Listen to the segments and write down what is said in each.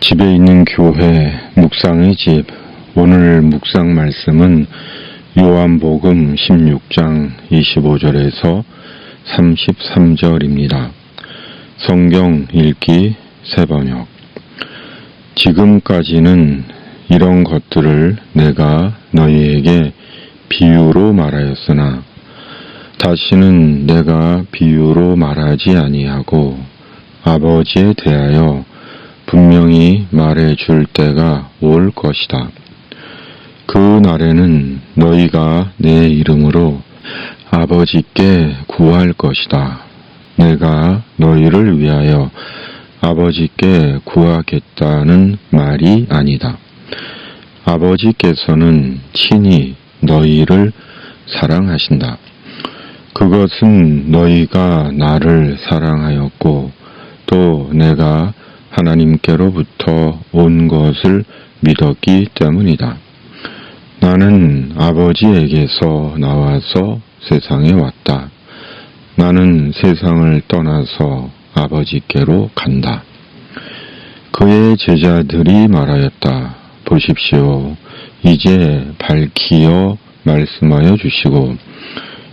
집에 있는 교회 묵상의 집. 오늘 묵상 말씀은 요한복음 16장 25절에서 33절입니다. 성경 읽기 새번역. 지금까지는 이런 것들을 내가 너희에게 비유로 말하였으나 다시는 내가 비유로 말하지 아니하고 아버지에 대하여 분명히 말해줄 때가 올 것이다. 그 날에는 너희가 내 이름으로 아버지께 구할 것이다. 내가 너희를 위하여 아버지께 구하겠다는 말이 아니다. 아버지께서는 친히 너희를 사랑하신다. 그것은 너희가 나를 사랑하였고 또 내가 하나님께로부터 온 것을 믿었기 때문이다. 나는 아버지에게서 나와서 세상에 왔다. 나는 세상을 떠나서 아버지께로 간다. 그의 제자들이 말하였다. 보십시오. 이제 밝히어 말씀하여 주시고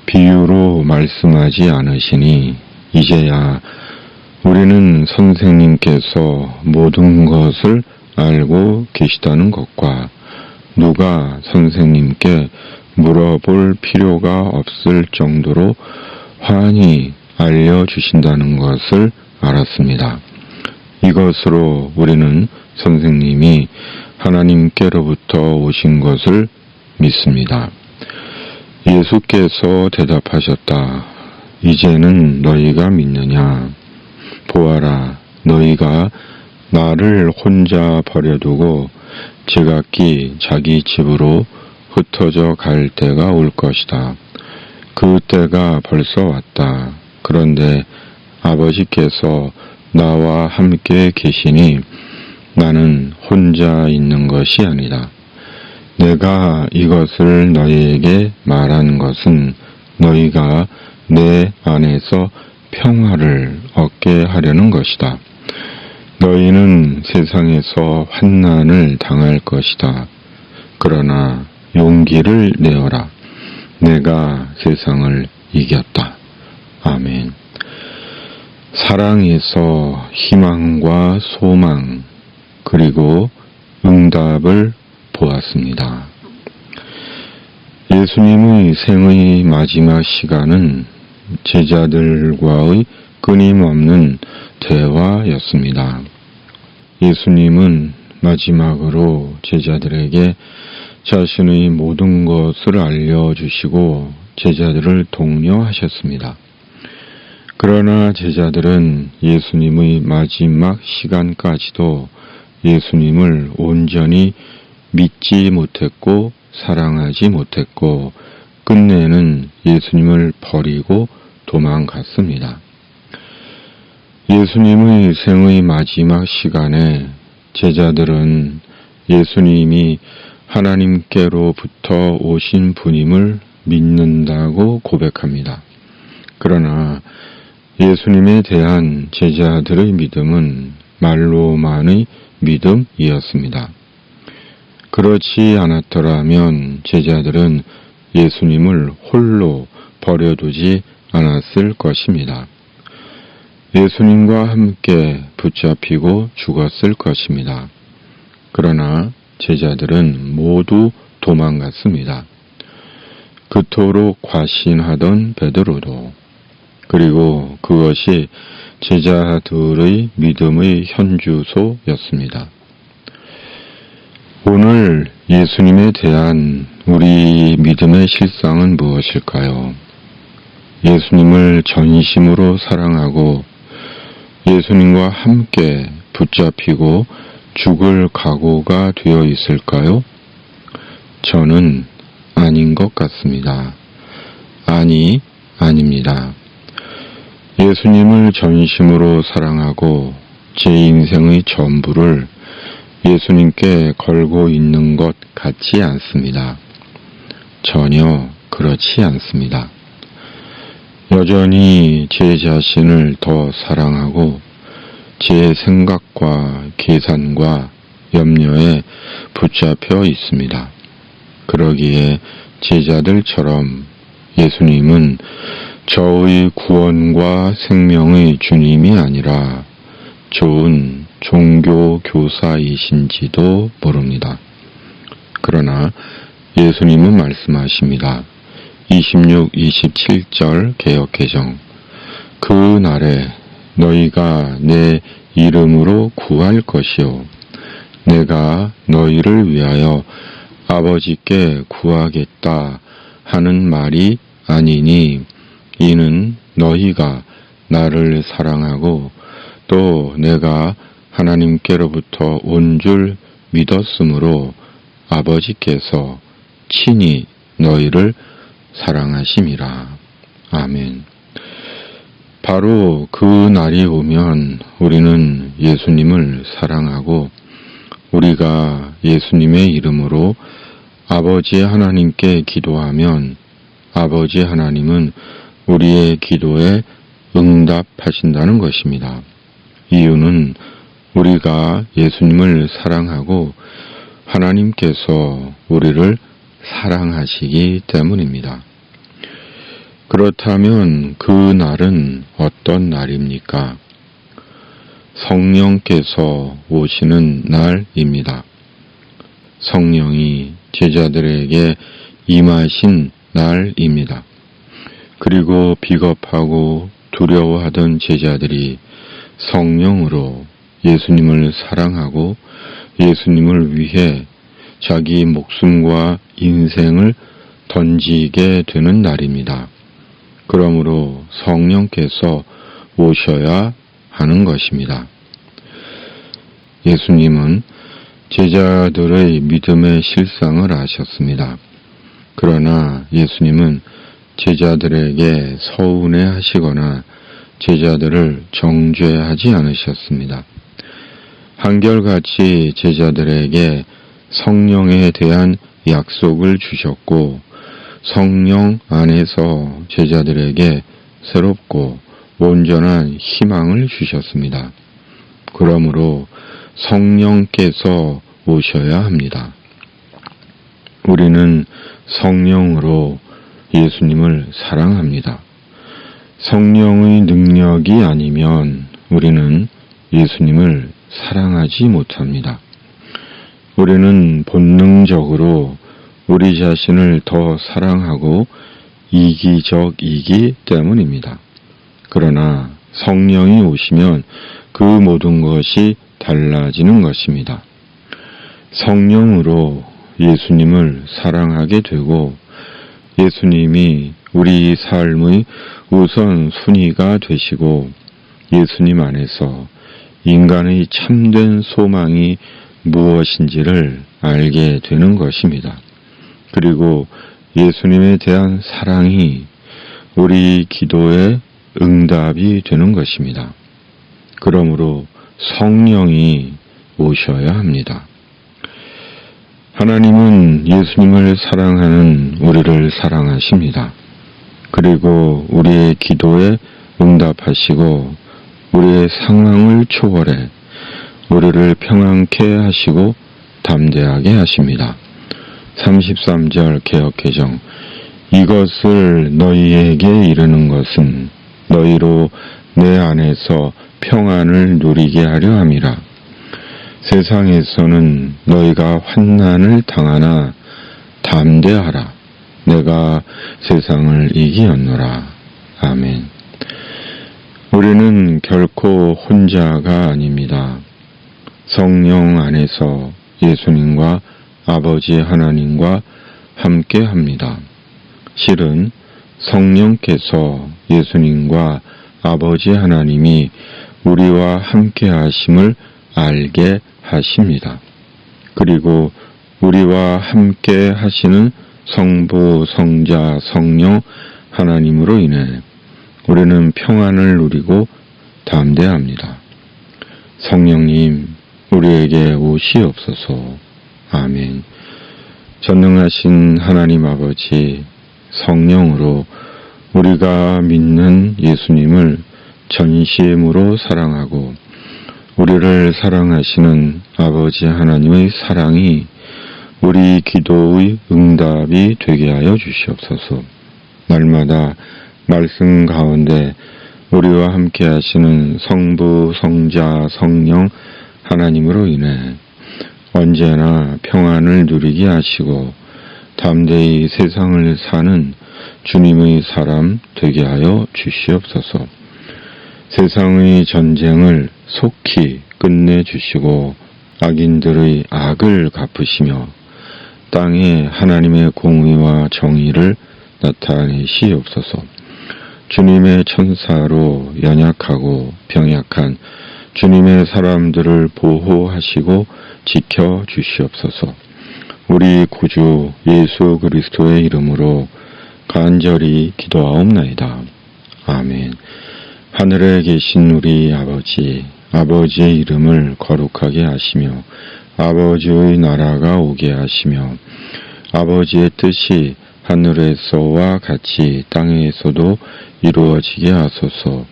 비유로 말씀하지 않으시니 이제야 우리는 선생님께서 모든 것을 알고 계시다는 것과 누가 선생님께 물어볼 필요가 없을 정도로 환히 알려주신다는 것을 알았습니다. 이것으로 우리는 선생님이 하나님께로부터 오신 것을 믿습니다. 예수께서 대답하셨다. 이제는 너희가 믿느냐? 보아라, 너희가 나를 혼자 버려두고 제각기 자기 집으로 흩어져 갈 때가 올 것이다. 그 때가 벌써 왔다. 그런데 아버지께서 나와 함께 계시니 나는 혼자 있는 것이 아니다. 내가 이것을 너희에게 말한 것은 너희가 내 안에서 평화를 얻게 하려는 것이다. 너희는 세상에서 환난을 당할 것이다. 그러나 용기를 내어라. 내가 세상을 이겼다. 아멘. 사랑에서 희망과 소망 그리고 응답을 보았습니다. 예수님의 생의 마지막 시간은 제자들과의 끊임없는 대화였습니다. 예수님은 마지막으로 제자들에게 자신의 모든 것을 알려주시고 제자들을 독려하셨습니다. 그러나 제자들은 예수님의 마지막 시간까지도 예수님을 온전히 믿지 못했고 사랑하지 못했고 끝내는 예수님을 버리고 도망갔습니다. 예수님의 생의 마지막 시간에 제자들은 예수님이 하나님께로부터 오신 분임을 믿는다고 고백합니다. 그러나 예수님에 대한 제자들의 믿음은 말로만의 믿음이었습니다. 그렇지 않았더라면 제자들은 예수님을 홀로 버려두지 않았을 것입니다. 예수님과 함께 붙잡히고 죽었을 것입니다. 그러나 제자들은 모두 도망갔습니다. 그토록 과신하던 베드로도, 그리고 그것이 제자들의 믿음의 현주소였습니다. 오늘 예수님에 대한 우리 믿음의 실상은 무엇일까요? 예수님을 전심으로 사랑하고 예수님과 함께 붙잡히고 죽을 각오가 되어 있을까요? 저는 아닌 것 같습니다. 아닙니다. 예수님을 전심으로 사랑하고 제 인생의 전부를 예수님께 걸고 있는 것 같지 않습니다. 전혀 그렇지 않습니다. 여전히 제 자신을 더 사랑하고 제 생각과 계산과 염려에 붙잡혀 있습니다. 그러기에 제자들처럼 예수님은 저의 구원과 생명의 주님이 아니라 좋은 종교 교사이신지도 모릅니다. 그러나 예수님은 말씀하십니다. 26, 27절 개역개정. 그 날에 너희가 내 이름으로 구할 것이요 내가 너희를 위하여 아버지께 구하겠다 하는 말이 아니니 이는 너희가 나를 사랑하고 또 내가 하나님께로부터 온 줄 믿었으므로 아버지께서 친히 너희를 사랑하심이라. 아멘. 바로 그 날이 오면 우리는 예수님을 사랑하고 우리가 예수님의 이름으로 아버지 하나님께 기도하면 아버지 하나님은 우리의 기도에 응답하신다는 것입니다. 이유는 우리가 예수님을 사랑하고 하나님께서 우리를 사랑하시기 때문입니다. 그렇다면 그 날은 어떤 날입니까? 성령께서 오시는 날입니다. 성령이 제자들에게 임하신 날입니다. 그리고 비겁하고 두려워하던 제자들이 성령으로 예수님을 사랑하고 예수님을 위해 자기 목숨과 인생을 던지게 되는 날입니다. 그러므로 성령께서 오셔야 하는 것입니다. 예수님은 제자들의 믿음의 실상을 아셨습니다. 그러나 예수님은 제자들에게 서운해 하시거나 제자들을 정죄하지 않으셨습니다. 한결같이 제자들에게 성령에 대한 약속을 주셨고 성령 안에서 제자들에게 새롭고 온전한 희망을 주셨습니다. 그러므로 성령께서 오셔야 합니다. 우리는 성령으로 예수님을 사랑합니다. 성령의 능력이 아니면 우리는 예수님을 사랑하지 못합니다. 우리는 본능적으로 우리 자신을 더 사랑하고 이기적이기 때문입니다. 그러나 성령이 오시면 그 모든 것이 달라지는 것입니다. 성령으로 예수님을 사랑하게 되고 예수님이 우리 삶의 우선 순위가 되시고 예수님 안에서 인간의 참된 소망이 무엇인지를 알게 되는 것입니다. 그리고 예수님에 대한 사랑이 우리 기도의 응답이 되는 것입니다. 그러므로 성령이 오셔야 합니다. 하나님은 예수님을 사랑하는 우리를 사랑하십니다. 그리고 우리의 기도에 응답하시고 우리의 상황을 초월해 우리를 평안케 하시고 담대하게 하십니다. 33절 개역개정. 이것을 너희에게 이르는 것은 너희로 내 안에서 평안을 누리게 하려 함이라. 세상에서는 너희가 환난을 당하나 담대하라. 내가 세상을 이기었노라. 아멘. 우리는 결코 혼자가 아닙니다. 성령 안에서 예수님과 아버지 하나님과 함께 합니다. 실은 성령께서 예수님과 아버지 하나님이 우리와 함께 하심을 알게 하십니다. 그리고 우리와 함께 하시는 성부, 성자, 성령 하나님으로 인해 우리는 평안을 누리고 담대합니다. 성령님, 우리에게 오시옵소서. 아멘. 전능하신 하나님 아버지, 성령으로 우리가 믿는 예수님을 전심으로 사랑하고 우리를 사랑하시는 아버지 하나님의 사랑이 우리 기도의 응답이 되게 하여 주시옵소서. 날마다 말씀 가운데 우리와 함께 하시는 성부, 성자, 성령 하나님으로 인해 언제나 평안을 누리게 하시고 담대히 세상을 사는 주님의 사람 되게 하여 주시옵소서. 세상의 전쟁을 속히 끝내주시고 악인들의 악을 갚으시며 땅에 하나님의 공의와 정의를 나타내시옵소서. 주님의 천사로 연약하고 병약한 주님의 사람들을 보호하시고 지켜주시옵소서. 우리 구주 예수 그리스도의 이름으로 간절히 기도하옵나이다. 아멘. 하늘에 계신 우리 아버지, 아버지의 이름을 거룩하게 하시며 아버지의 나라가 오게 하시며 아버지의 뜻이 하늘에서와 같이 땅에서도 이루어지게 하소서.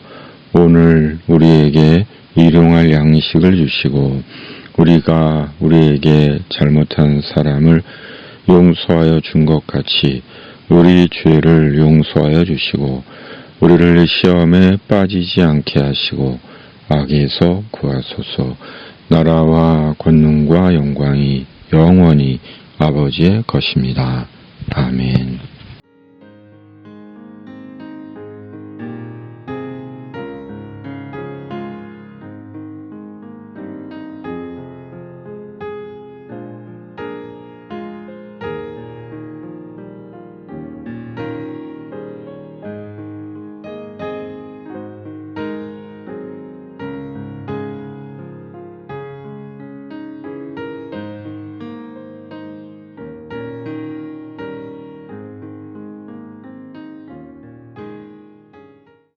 오늘 우리에게 일용할 양식을 주시고 우리가 우리에게 잘못한 사람을 용서하여 준 것 같이 우리 죄를 용서하여 주시고 우리를 시험에 빠지지 않게 하시고 악에서 구하소서. 나라와 권능과 영광이 영원히 아버지의 것입니다. 아멘.